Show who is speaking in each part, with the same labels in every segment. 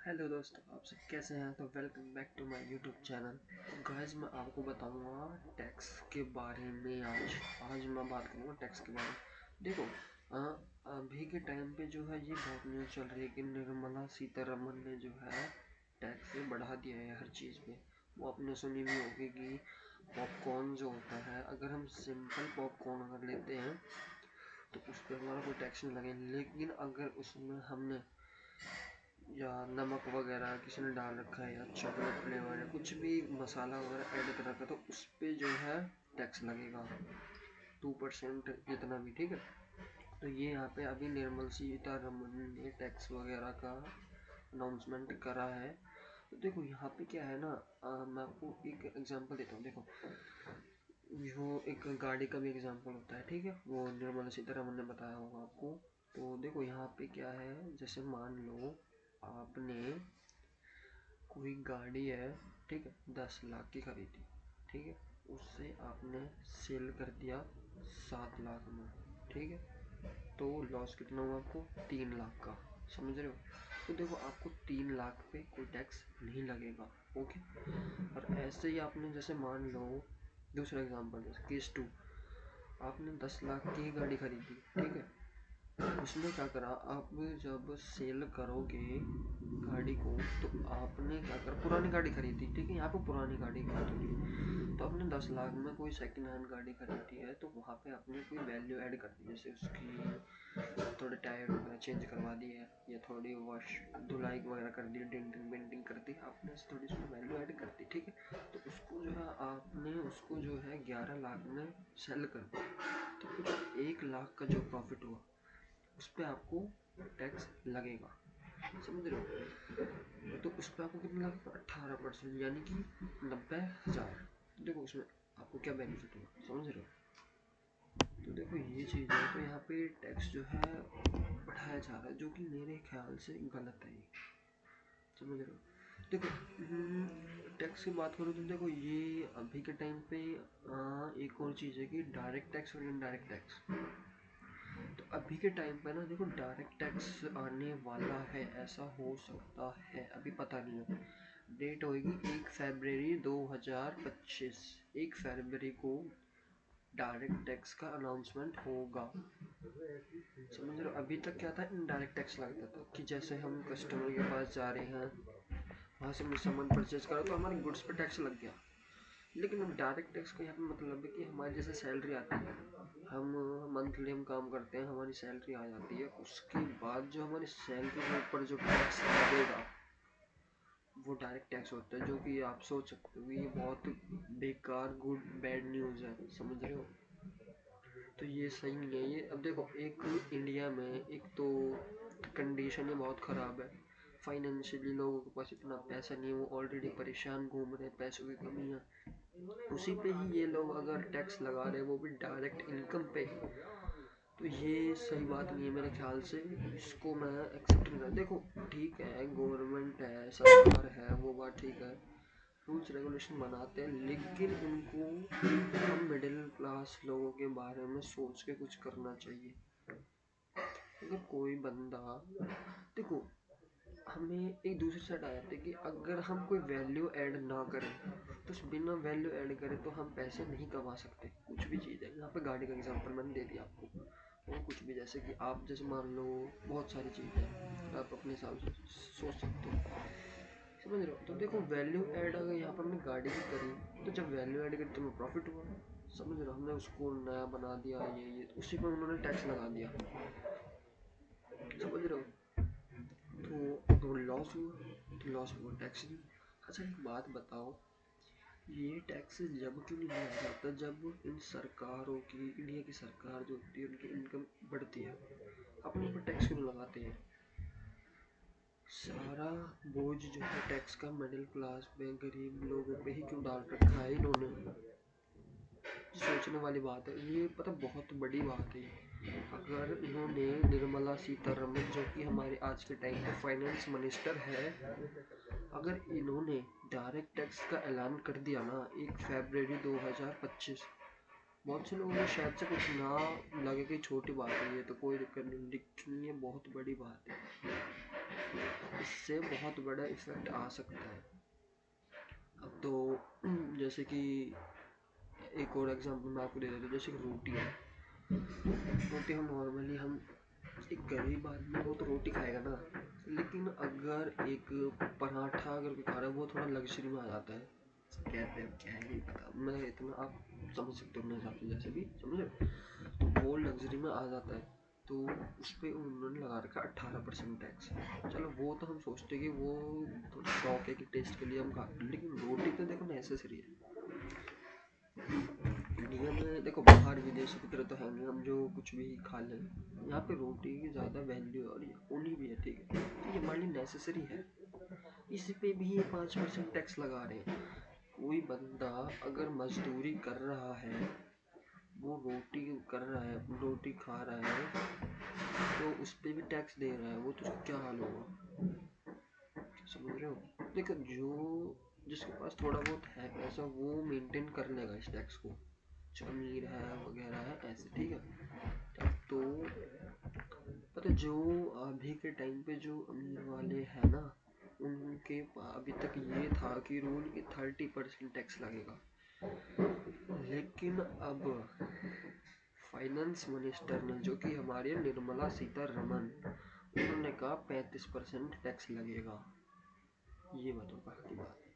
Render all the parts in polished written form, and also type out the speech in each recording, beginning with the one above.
Speaker 1: Hello दोस्तों, आप सब कैसे हैं। तो welcome back to my YouTube channel. तो गाइस, मैं आपको बताऊंगा टैक्स के बारे में। आज मैं बात करूंगा टैक्स के बारे में। देखो, अभी के टाइम पे जो है ये बहुत न्यूज़ चल रही है कि निर्मला सीतारमन ने जो है टैक्स बढ़ा दिया है हर चीज़ पे। वो आपने सुनी भी होगी कि पॉपकॉर्न जो होता है, अगर हम सिंपल पॉपकॉर्न अगर लेते हैं तो उस पर हमारा कोई टैक्स नहीं लगे, लेकिन अगर उसमें हमने या नमक वगैरह किसी ने डाल रखा है या चॉकलेट फ्लेवर या कुछ भी मसाला वगैरह ऐड कर रखा है तो उस पर जो है टैक्स लगेगा 2% जितना भी, ठीक है। तो ये यहाँ पे अभी निर्मला सीतारमन ने टैक्स वगैरह का अनाउंसमेंट करा है। तो देखो यहाँ पे क्या है ना, मैं आपको एक एग्जांपल देता हूँ। देखो, वो एक गाड़ी का भी एग्जांपल होता है, ठीक है। वो निर्मला सीतारमन ने बताया होगा आपको। तो देखो यहाँ पे क्या है, जैसे मान लो आपने कोई गाड़ी है, ठीक है, 10 लाख की खरीदी, ठीक है। उससे आपने सेल कर दिया 7 लाख में, ठीक है। तो लॉस कितना हुआ आपको? 3 लाख का, समझ रहे हो। तो देखो, आपको 3 लाख पे कोई टैक्स नहीं लगेगा, ओके। और ऐसे ही आपने जैसे मान लो दूसरा एग्जांपल, जैसे केस 2, आपने 10 लाख की गाड़ी खरीदी, ठीक है। उसने क्या करा, आप जब सेल करोगे गाड़ी को तो आपने क्या करा, पुरानी गाड़ी खरीदी, ठीक है। यहाँ पे पुरानी गाड़ी की बात हो रही है। तो आपने 10 लाख में कोई सेकंड हैंड गाड़ी खरीदी है तो वहाँ पे आपने कोई वैल्यू ऐड कर दी, जैसे उसकी थोड़े टायर वगैरह चेंज करवा दिए या थोड़ी वॉश धुलाई वगैरह कर दी, डेंटिंग पेंटिंग कर दी, आपने थोड़ी सी वैल्यू ऐड कर दी, ठीक है। तो उसको जो है आपने उसको जो है 11 लाख में सेल कर दिया। तो कुछ 1 लाख का जो प्रॉफिट हुआ उस पर आपको टैक्स लगेगा, समझ रहे हो। तो उस पर आपको कितना लगेगा? 18%, यानी कि 90,000। देखो उसमें आपको क्या बेनिफिट हुआ, समझ रहे हो। तो देखो ये चीज़ है। तो यहाँ पे टैक्स जो है बढ़ाया जा रहा है, जो कि मेरे ख्याल से गलत है ये, समझ रहे हो। देखो, टैक्स की बात करूँ तो देखो ये अभी के टाइम पे एक और चीज़ है कि डायरेक्ट टैक्स और इनडायरेक्ट टैक्स। तो अभी के टाइम पे ना देखो, डायरेक्ट टैक्स आने वाला है, ऐसा हो सकता है, अभी पता नहीं है। डेट होगी 1 फरवरी 2025। 1 फरवरी को डायरेक्ट टैक्स का अनाउंसमेंट होगा, समझ रहे हो। अभी तक क्या था, इनडायरेक्ट टैक्स लगता था कि जैसे हम कस्टमर के पास जा रहे हैं, वहाँ से हमने सामान परचेज करा तो हमारे गुड्स पे टैक्स लग गया। लेकिन अब डायरेक्ट टैक्स का यहाँ पे मतलब है कि हमारी जैसे सैलरी आती है, हम मंथली हम काम करते हैं, हमारी सैलरी आ जाती है, उसके बाद जो हमारी सैलरी के ऊपर जो टैक्स लगेगा वो डायरेक्ट टैक्स होता है। जो कि आप सोच सकते हो ये बहुत बेकार गुड बैड न्यूज़ है, समझ रहे हो। तो ये सही नहीं है ये। अब देखो, एक इंडिया में एक तो कंडीशन ही बहुत ख़राब है, फाइनेंशियली लोगों के पास इतना पैसा नहीं है, वो ऑलरेडी परेशान घूम रहे हैं, पैसों की कमी है। उसी पे ही ये लोग अगर टैक्स लगा रहे हैं, वो भी डायरेक्ट इनकम पे, तो ये सही बात नहीं है मेरे ख्याल से। इसको मैं एक्सेप्ट नहीं करता। देखो ठीक है, गवर्नमेंट है, सरकार है, वो बात ठीक है, रूल्स रेगुलेशन बनाते हैं, लेकिन उनको हम मिडिल क्लास लोगों के बारे में सोच के कुछ करना चाहिए। अगर कोई बंदा, देखो, हमें एक दूसरी साइड आ जाती है कि अगर हम कोई वैल्यू ऐड ना करें तो बिना वैल्यू ऐड करें तो हम पैसे नहीं कमा सकते। कुछ भी चीज़ है, यहाँ पे गाड़ी का एग्जांपल मैंने दे दिया आपको, और कुछ भी, जैसे कि आप जैसे मान लो बहुत सारी चीज़ें आप अपने हिसाब से सोच सकते हो, समझ रहे हो। तो देखो, वैल्यू ऐड अगर यहाँ पर हमने गाड़ी की करी तो जब वैल्यू ऐड करी तो हमें प्रॉफिट हुआ, समझ रहे हो। हमने उसको नया बना दिया, ये तो उसी पर उन्होंने टैक्स लगा दिया, समझ रहे हो। तो लॉस हुआ, तो लॉस हुआ, टैक्स नहीं। अच्छा एक बात बताओ, ये टैक्स जब क्यों नहीं लिया जाता जब इन सरकारों की, इंडिया की सरकार जो होती है उनकी इनकम बढ़ती है, अपने ऊपर टैक्स क्यों लगाते हैं। सारा बोझ जो है टैक्स का मिडिल क्लास पे, गरीब लोगों पे ही क्यों डाल रखा है इन्होंने। सोचने वाली बात है ये, पता बहुत बड़ी बात है। अगर इन्होंने, निर्मला सीतारमन जो कि हमारे आज के टाइम पे फाइनेंस मिनिस्टर है, अगर इन्होंने डायरेक्ट टैक्स का ऐलान कर दिया ना 1 फरवरी 2025, बहुत से लोगों को शायद से कुछ ना लगे कि छोटी बात है ये, तो कोई दिक्कत नहीं, लेकिन ये बहुत बड़ी बात है। इससे बहुत बड़ा इफेक्ट आ सकता है। अब तो जैसे कि एक और एग्जांपल मैं आपको दे देता हूँ, जैसे कि रोटी है। रोटी हम नॉर्मली हम एक गरीब आदमी वो तो रोटी खाएगा ना, लेकिन अगर एक पराठा अगर कोई खा रहा है वो थोड़ा लग्जरी में आ जाता है। कहते हैं क्या है नहीं पता, मैं इतना आप समझ सकते हो अपने हिसाब से, जैसे भी समझे, तो वो लग्जरी में आ जाता है। तो उस पर उन्होंने लगा रखा 18% टैक्स। चलो वो तो हम सोचते हैं कि वो थोड़ा शौक है कि टेस्ट के लिए हम खाते हैं, लेकिन रोटी तो देखो नेसेसरी है। इंडिया में देखो बाहर विदेशों की तरह तो है नहीं, हम जो कुछ भी खा लें, यहाँ पे रोटी की ज़्यादा वैल्यू और ये होनी भी है, ठीक है, तो ये हमारे लिए नेसेसरी है। इस पे भी ये 5% टैक्स लगा रहे हैं। कोई बंदा अगर मजदूरी कर रहा है, वो रोटी कर रहा है, रोटी खा रहा है, तो उस पर भी टैक्स दे रहा है, वो तो क्या हाल होगा, समझ रहे हो। देखो जो जिसके पास थोड़ा बहुत है पैसा वो मेंटेन कर लेगा इस टैक्स को, जो अमीर है वगैरह है ऐसे, ठीक है। अब तो पता जो अभी के टाइम पे जो अमीर वाले हैं ना, उनके अभी तक ये था कि रूल कि 30% टैक्स लगेगा, लेकिन अब फाइनेंस मिनिस्टर ने, जो कि हमारे निर्मला सीतारमन, उन्होंने कहा 35% टैक्स लगेगा। ये बताओ कहाँ की बात है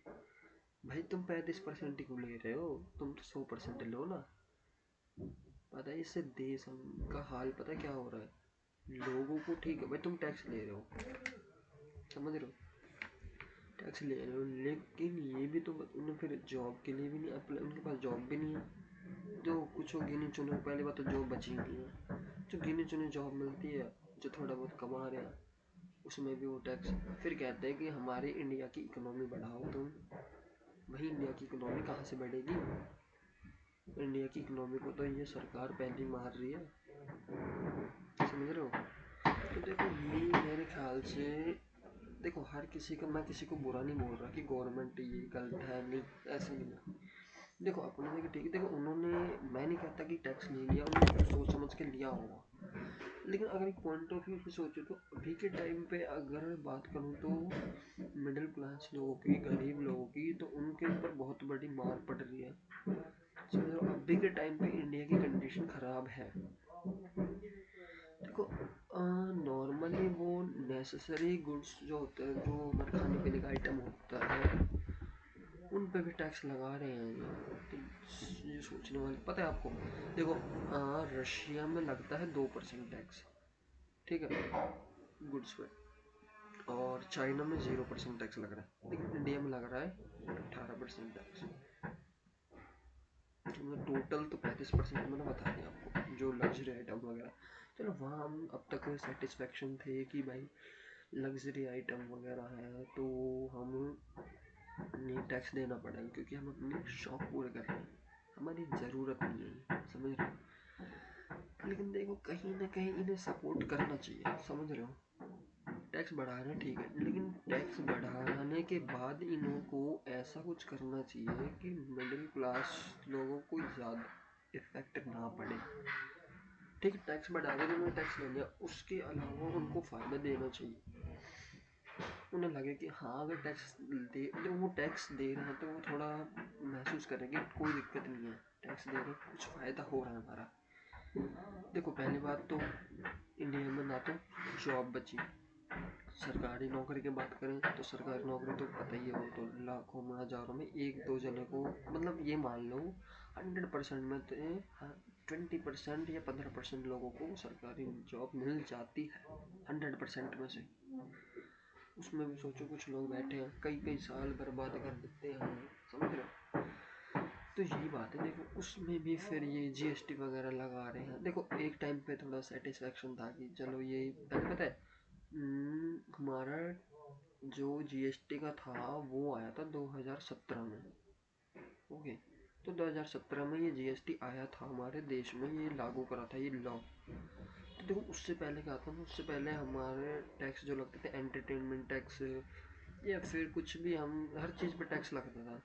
Speaker 1: भाई, तुम 35% ही क्यों ले रहे हो, तुम तो 100% लो ना। पता है इससे देश का हाल पता क्या हो रहा है, लोगों को, ठीक है भाई तुम टैक्स ले रहे हो, समझ रहे हो, टैक्स ले रहे हो, लेकिन ये भी तो उन्हें फिर जॉब के लिए भी नहीं अप्लाई, उनके पास जॉब भी नहीं है, जो कुछ गिने चुने, पहली बात तो जॉब बची नहीं है, जो गिने चुने जॉब मिलती है, जो थोड़ा बहुत कमा रहे हैं, उसमें भी वो टैक्स। फिर कहते हैं कि हमारे इंडिया की इकोनॉमी बढ़ाओ तुम, वही इंडिया की इकोनॉमी कहाँ से बढ़ेगी, इंडिया की इकोनॉमी को तो ये सरकार पहले ही मार रही है, समझ रहे हो। तो देखो ये मेरे ख्याल से, देखो हर किसी का, मैं किसी को बुरा नहीं बोल रहा कि गवर्नमेंट ये गलत है, नहीं ऐसे नहीं है, देखो अपने जगह ठीक है, देखो उन्होंने, मैं नहीं कहता कि टैक्स ले लिया, उन्होंने सोच समझ के लिया होगा, लेकिन अगर एक पॉइंट ऑफ व्यू से सोचो तो अभी के टाइम पे अगर बात करूँ तो मिडिल क्लास लोगों की, गरीब लोगों की, तो उनके ऊपर बहुत बड़ी मार पड़ रही है, समझो। अभी के टाइम पे इंडिया की कंडीशन ख़राब है। देखो नॉर्मली वो नेसेसरी गुड्स जो होते हैं, जो हमारे खाने पीने का आइटम होता है, उन पे भी टैक्स लगा रहे हैं, तो ये सोचने वाली, पता है आपको, देखो रशिया में लगता है 2% टैक्स, ठीक है, गुड्स पे, और चाइना में 0% टैक्स लग रहा है, लेकिन इंडिया में लग रहा है 18% टैक्स, मतलब टोटल तो 35% मैंने बता दिया आपको, जो लग्जरी आइटम वगैरह। चलो वहाँ हम अब तक सेटिस्फेक्शन थे कि भाई लग्जरी आइटम वगैरह है तो हम नहीं टैक्स देना पड़ेगा, क्योंकि हम अपने शौक पूरे कर रहे हैं, हमारी ज़रूरत नहीं है, समझ रहे हो। लेकिन देखो कहीं ना कहीं इन्हें सपोर्ट करना चाहिए, समझ रहे हो, टैक्स बढ़ा रहे हैं ठीक है, लेकिन टैक्स बढ़ाने के बाद इन्हों को ऐसा कुछ करना चाहिए कि मिडिल क्लास लोगों को ज़्यादा इफेक्ट ना पड़े, ठीक है, टैक्स बढ़ा के उन्होंने टैक्स ले लिया, उसके अलावा उनको फ़ायदा देना चाहिए, उन्हें लगे कि हाँ अगर टैक्स दे, जब वो टैक्स दे रहे हैं तो वो थोड़ा महसूस करेंगे कोई दिक्कत नहीं है, टैक्स दे रहे हैं, कुछ फ़ायदा हो रहा है हमारा। देखो पहली बात तो इंडिया में ना तो जॉब बची, सरकारी नौकरी की बात करें तो सरकारी नौकरी तो पता ही है, वो तो लाखों में हज़ारों में एक दो जने को, मतलब ये मान लो 100% में तो 20% या 15% लोगों को सरकारी जॉब मिल जाती है 100% में से, उसमें भी सोचो कुछ लोग बैठे हैं कई कई साल बर्बाद कर देते हैं, समझ रहे हो। तो यही बात है, देखो उसमें भी फिर ये जीएसटी वगैरह लगा रहे हैं, देखो एक टाइम पे थोड़ा सेटिस्फेक्शन था कि चलो ये पहले पता है हमारा जो जीएसटी का था वो आया था 2017 में, ओके, तो 2017 में ये जीएसटी आया था हमारे देश में, ये लागू करा था ये लॉ। तो देखो उससे पहले क्या था ना, उससे पहले हमारे टैक्स जो लगते थे एंटरटेनमेंट टैक्स, या फिर कुछ भी, हम हर चीज़ पर टैक्स लगता था,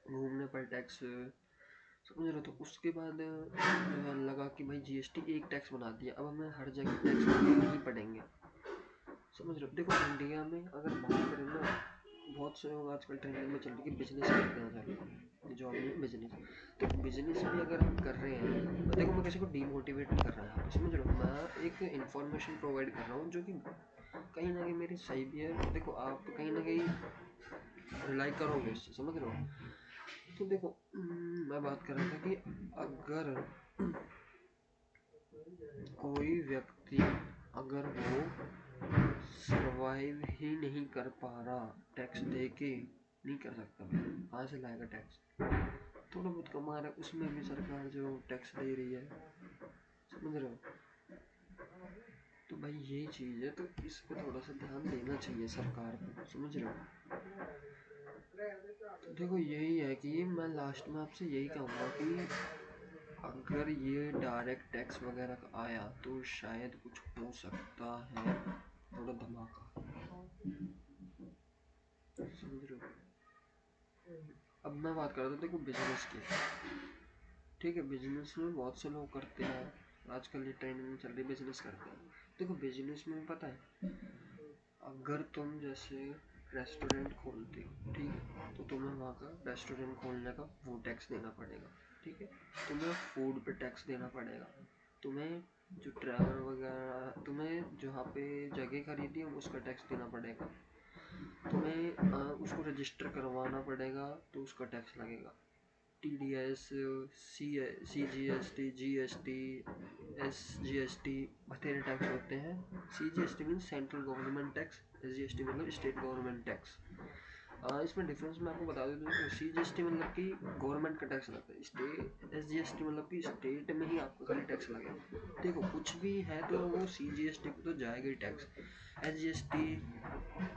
Speaker 1: घूमने पर टैक्स, समझ रहे हो। तो उसके बाद लगा कि भाई जीएसटी एक टैक्स बना दिया, अब हमें हर जगह टैक्स देने ही पड़ेंगे, समझ रहे हो। देखो इंडिया में अगर बात करें ना, बहुत से लोग आजकल ट्रेंडिंग में चल रही है कि बिजनेस करते हैं ज़्यादा, जॉब नहीं बिजनेस। तो बिजनेस भी अगर हम कर रहे हैं, तो देखो मैं किसी को डीमोटिवेट नहीं कर रहा यहाँ पे, समझ रहे हो। मैं एक इन्फॉर्मेशन प्रोवाइड कर रहा हूँ जो कि कहीं ना कहीं मेरी सही भी है। देखो आप कहीं ना कहीं लाइक करोगे इससे, समझ रहे हो। तो देखो मैं बात कर रहा था कि अगर कोई व्यक्ति अगर वो सरवाइव ही नहीं कर पा रहा, टैक्स दे के नहीं कर सकता, कहाँ से लाएगा टैक्स। थोड़ा बहुत कमा रहा है, उसमें भी सरकार जो टैक्स दे रही है, समझ रहे हो। तो भाई यही चीज़ है, तो इस पे थोड़ा सा ध्यान देना चाहिए सरकार को, समझ रहे हो। तो देखो यही है कि मैं लास्ट में आपसे यही कहूँगा कि अगर ये डायरेक्ट टैक्स वगैरह का आया तो शायद कुछ हो सकता है, थोड़ा धमाका, समझ रहे हो। अब मैं बात कर रहा था देखो बिजनेस की, ठीक है। बिजनेस में बहुत से लोग करते हैं, आजकल ये ट्रेंड में चल रही बिजनेस करते हैं। देखो बिजनेस में पता है, अगर तुम जैसे रेस्टोरेंट खोलते हो, ठीक है, तो तुम्हें वहाँ का रेस्टोरेंट खोलने का वो टैक्स देना पड़ेगा, ठीक है। तुम्हें फूड पे टैक्स देना पड़ेगा, तुम्हें जो ट्रैवल वगैरह, तुम्हें जहाँ पे जगह खरीदी है उसका टैक्स देना पड़ेगा, तुम्हें उसको रजिस्टर करवाना पड़ेगा तो उसका टैक्स लगेगा। TDS, CGST, GST, SGST, बथेरे टैक्स होते हैं। CGST means central government tax, SGST मतलब स्टेट गवर्नमेंट टैक्स। इसमें डिफरेंस मैं आपको बता देता हूँ। CGST मतलब कि गवर्नमेंट का टैक्स लगता है, स्टेट SGST मतलब कि स्टेट में ही आपको खाली टैक्स लगेगा। देखो कुछ भी है तो वो CGST पे तो जाएगा ही टैक्स। SGST,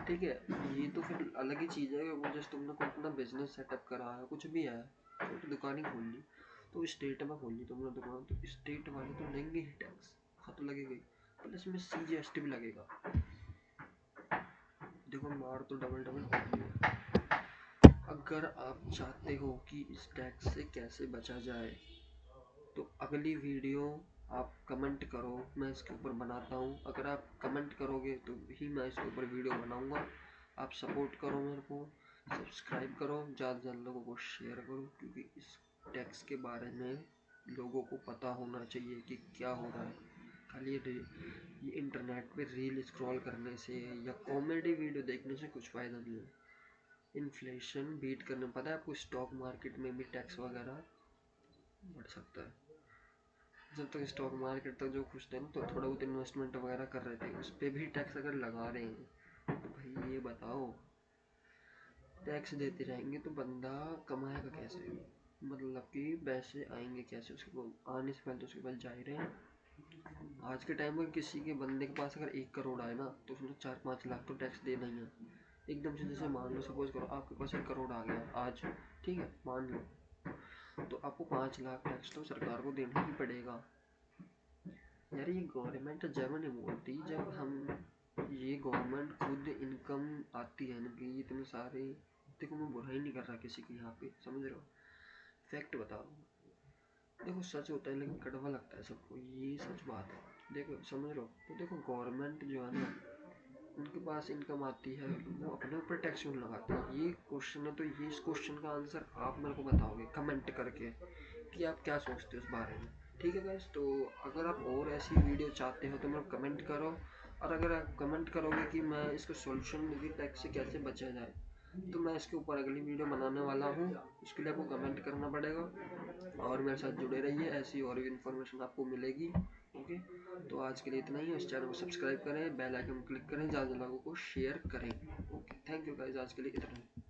Speaker 1: ठीक है, ये तो फिर अलग ही चीज़ है। वो जस्ट तुमने कोई अपना बिजनेस सेटअप करा है, कुछ भी है, छोटी दुकान ही खोल ली, तो स्टेट में खोल ली तुमने दुकान, तो स्टेट वाले तो लेंगे ही टैक्स, हाँ तो लगेगा ही, प्लस में CGST भी लगेगा। देखो मार तो डबल डबल होगी है। अगर आप चाहते हो कि इस टैक्स से कैसे बचा जाए, तो अगली वीडियो आप कमेंट करो, मैं इसके ऊपर बनाता हूँ। अगर आप कमेंट करोगे तो ही मैं इसके ऊपर वीडियो बनाऊँगा। आप सपोर्ट करो मेरे को, सब्सक्राइब करो, ज़्यादा से ज़्यादा लोगों को शेयर करो, क्योंकि इस टैक्स के बारे में लोगों को पता होना चाहिए कि क्या हो रहा है। खाली ये इंटरनेट पे रील स्क्रॉल करने से या कॉमेडी वीडियो देखने से कुछ फ़ायदा नहीं है। इन्फ्लेशन बीट करने, पता है आपको स्टॉक मार्केट में भी टैक्स वगैरह बढ़ सकता है। जब तक स्टॉक मार्केट तक जो खुश थे तो थोड़ा बहुत इन्वेस्टमेंट वगैरह कर रहे थे, उस पर भी टैक्स अगर लगा रहे हैं तो भाई ये बताओ, टैक्स देते रहेंगे तो बंदा कमाएगा कैसे, मतलब कि पैसे आएंगे कैसे उसके, आने से पहले तो उसके पास जा ही रहे हैं। आज के टाइम में किसी के बंदे के पास अगर 1 करोड़ आए ना, तो उसने 4-5 लाख तो टैक्स देना ही है एकदम से। जैसे मान लो सपोज करो आपके पास 1 करोड़ आ गया आज, ठीक है, मान लो, तो आपको 5 लाख टैक्स तो सरकार को देना ही पड़ेगा। यार ये गवर्नमेंट जब नहीं बोलती, जब हम, ये गवर्नमेंट खुद इनकम आती है इनकी इतने सारे। देखो मैं बुराई नहीं कर रहा किसी की यहाँ पे, समझ रहे हो, फैक्ट बता रहा हूँ। देखो सच होता है लेकिन कड़वा लगता है सबको, ये सच बात है। देखो समझ रहे हो, तो देखो गवर्नमेंट जो है ना, उनके पास इनकम आती है, वो अपने ऊपर टैक्स क्यों लगाते हैं, ये क्वेश्चन है। तो ये इस क्वेश्चन का आंसर आप मेरे को बताओगे कमेंट करके कि आप क्या सोचते हो इस बारे में, ठीक है गाइस। तो अगर आप और ऐसी वीडियो चाहते हो तो मेरे को कमेंट करो, और अगर आप कमेंट करोगे कि मैं इसका सॉल्यूशन भी टैक्स से कैसे बचा जाए, तो मैं इसके ऊपर अगली वीडियो बनाने वाला हूँ। उसके लिए आपको कमेंट करना पड़ेगा और मेरे साथ जुड़े रहिए, ऐसी और भी इन्फॉर्मेशन आपको मिलेगी। ओके, तो आज के लिए इतना ही। उस चैनल को सब्सक्राइब करें, बेल आइकन क्लिक करें, ज़्यादा लोगों को शेयर करें। ओके, थैंक यू गाइस, आज के लिए इतना ही।